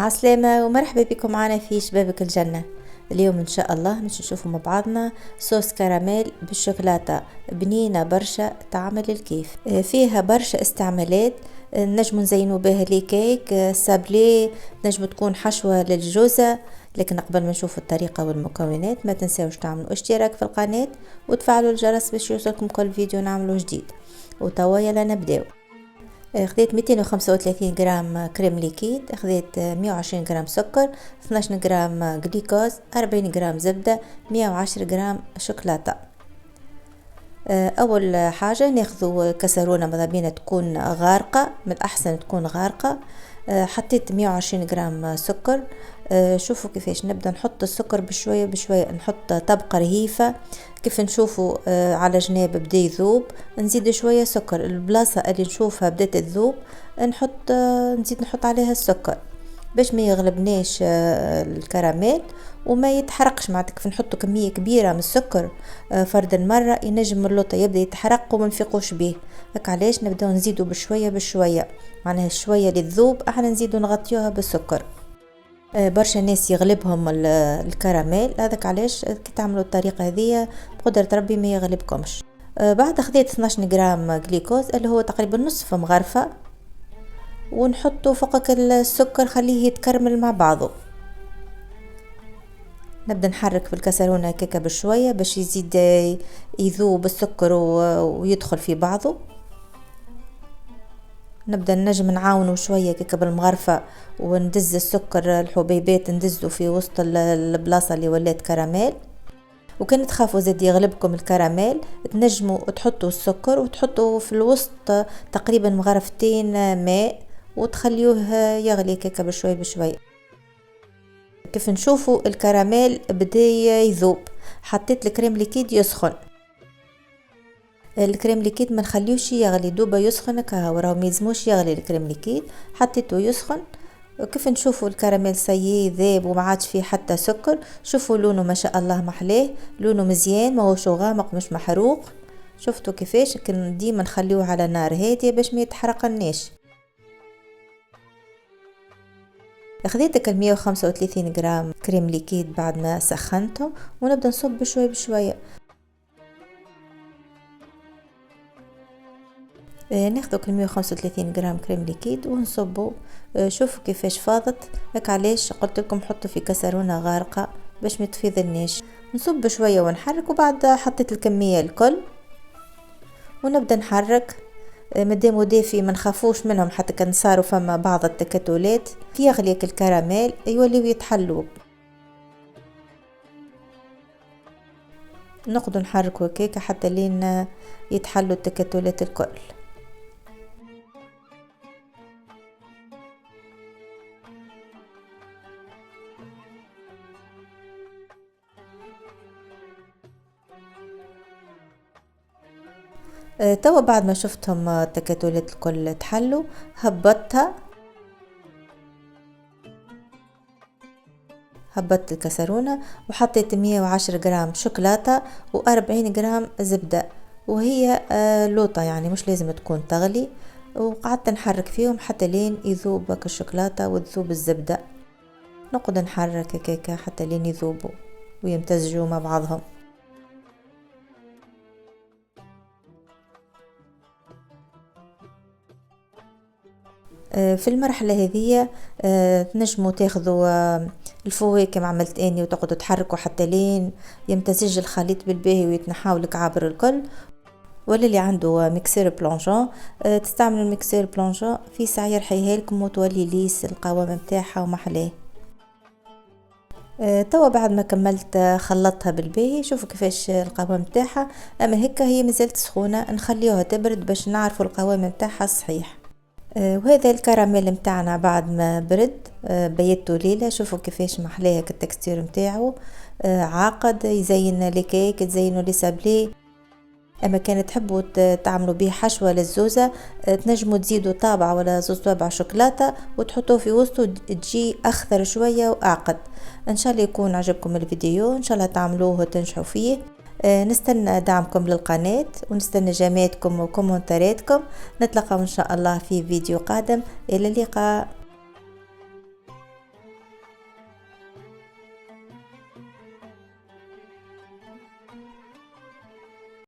عسلامة ومرحبا بكم معنا في شبابك الجنة. اليوم إن شاء الله مش نشوفوا مع بعضنا صوص كراميل بالشوكولاتة بنينة برشا تعمل الكيف. فيها برشا استعمالات. نجم نزينوا بها لي كيك سابلي، نجم تكون حشوة للجوزة. لكن قبل ما نشوفوا الطريقة والمكونات ما تنساوش تعملوا اشتراك في القناة وتفعلوا الجرس باش يوصلكم كل فيديو نعمله جديد. وتوا يلا نبداو. خذيت 235 غرام كريم ليكيد، خذيت 120 غرام سكر، 12 غرام جليكوز، 40 غرام زبدة، 110 غرام شوكولاتة. اول حاجة ناخذ كسرونة ماذا بينا تكون غارقة، من الاحسن تكون غارقة. حطيت 120 غرام سكر. شوفوا كيفاش نبدأ نحط السكر بشوية بشوية، نحط طبقة رهيفة كيف نشوفوا على جناب بدا يذوب، نزيد شوية سكر. البلاصة اللي نشوفها بدات تذوب نزيد نحط عليها السكر باش ما يغلبناش الكراميل وما يتحرقش. معناتها كيف نحطوا كمية كبيرة من السكر فرد مرة ينجم اللوطة يبدأ يتحرق وما نفيقوش به. هك علاش نبدأ نزيدوا بشوية بشوية، معناها الشوية اللي تذوب احنا نزيدوا نغطيوها بالسكر. برشا ناس يغلبهم الكراميل، هذاك علاش كي تعملوا الطريقة هذه بقدرة ربي ما يغلبكمش. بعد خذيت 12 غرام جليكوز اللي هو تقريبا نصف مغرفة، ونحطه فوق السكر خليه يتكرمل مع بعضه. نبدأ نحرك في الكسرونة هكاكا بشوية باش يزيد يذوب السكر ويدخل في بعضه. نبدأ نجم نعاونه شوية كيكا بالمغرفة وندز السكر الحبيبات ندزه في وسط البلاصة اللي ولات كراميل. وكان تخافوا زاد يغلبكم الكراميل تنجموا تحطوا السكر وتحطوا في الوسط تقريبا مغرفتين ماء وتخليوه يغلي كيكا بشوي بشوي. كيف نشوفوا الكراميل بدا يذوب، حطيت الكريم ليكيد يسخن. الكريم ليكيد ما نخليوش يغلي، دوبا يسخن كهو راهو ما يلزموش يغلي الكريم ليكيد. حطيته يسخن وكيف نشوفوا الكراميل سيي ذاب وما عادش فيه حتى سكر. شوفوا لونه ما شاء الله محلاه، لونه مزيان ما هوش غامق مش محروق. شفتوا كيفاش كن ديما نخليوه على نار هاديه باش ما يتحرقناش. خذيت 135 غرام كريم ليكيد بعد ما سخنته ونبدا نصب بشوي بشويه. ناخذ 135 غرام كريم ليكيد ونصبه. شوفوا كيفاش فاضت، هك علاش قلت لكم حطوا في كسرونه غارقه باش ما تفيضناش. نصب شويه ونحرك وبعد حطيت الكميه الكل ونبدا نحرك. مادام دافي ما نخافوش منهم حتى كان صاروا فما بعض التكتلات في يغلي الكراميل يوليو يتحلوا. نقدر نحركوا هكاك حتى لين يتحلوا التكتلات الكل. توا بعد ما شفتهم التكتلات الكل تحلوا هبطت الكسرونة وحطيت 110 غرام شوكولاتة و40 غرام زبدة، وهي لوطة يعني مش لازم تكون تغلي. وقعدت نحرك فيهم حتى لين يذوب الشوكولاتة وتذوب الزبدة. نقعد نحرك هكاكا حتى لين يذوبوا ويمتزجوا مع بعضهم. في المرحلة هذه تنجموا تاخذوا الفواكه كما عملت اني وتقعدوا تحركوا حتى لين يمتزج الخليط بالباهي ويتنحاو لك عبر الكل. ولا اللي عنده ميكسير بلونجون تستعملوا الميكسير بلونجون في ساعة يرحيها لكم وتولي ليس القوام متاعها ومحلاه. توا بعد ما كملت خلطتها بالباهي، شوفوا كيفاش القوام متاعها. اما هكا هي مازالت سخونه، نخليوها تبرد باش نعرفوا القوام متاعها الصحيح. وهذا الكراميل متاعنا بعد ما برد بيته ليلة. شوفوا كيفاش محلاه التكستير متاعه عاقد، يزين لي كيك تزينوا لي سابلي. اما كان تحبوا تعملوا به حشوة للزوزة تنجموا تزيدوا طابع ولا زوز طابع شوكولاتة وتحطوه في وسطه تجي اخضر شوية واعقد. ان شاء الله يكون عجبكم الفيديو، ان شاء الله تعملوه وتنجحوا فيه. نستنى دعمكم للقناة ونستنى جماعتكم وكومنتاراتكم. نتلقى ان شاء الله في فيديو قادم. الى اللقاء.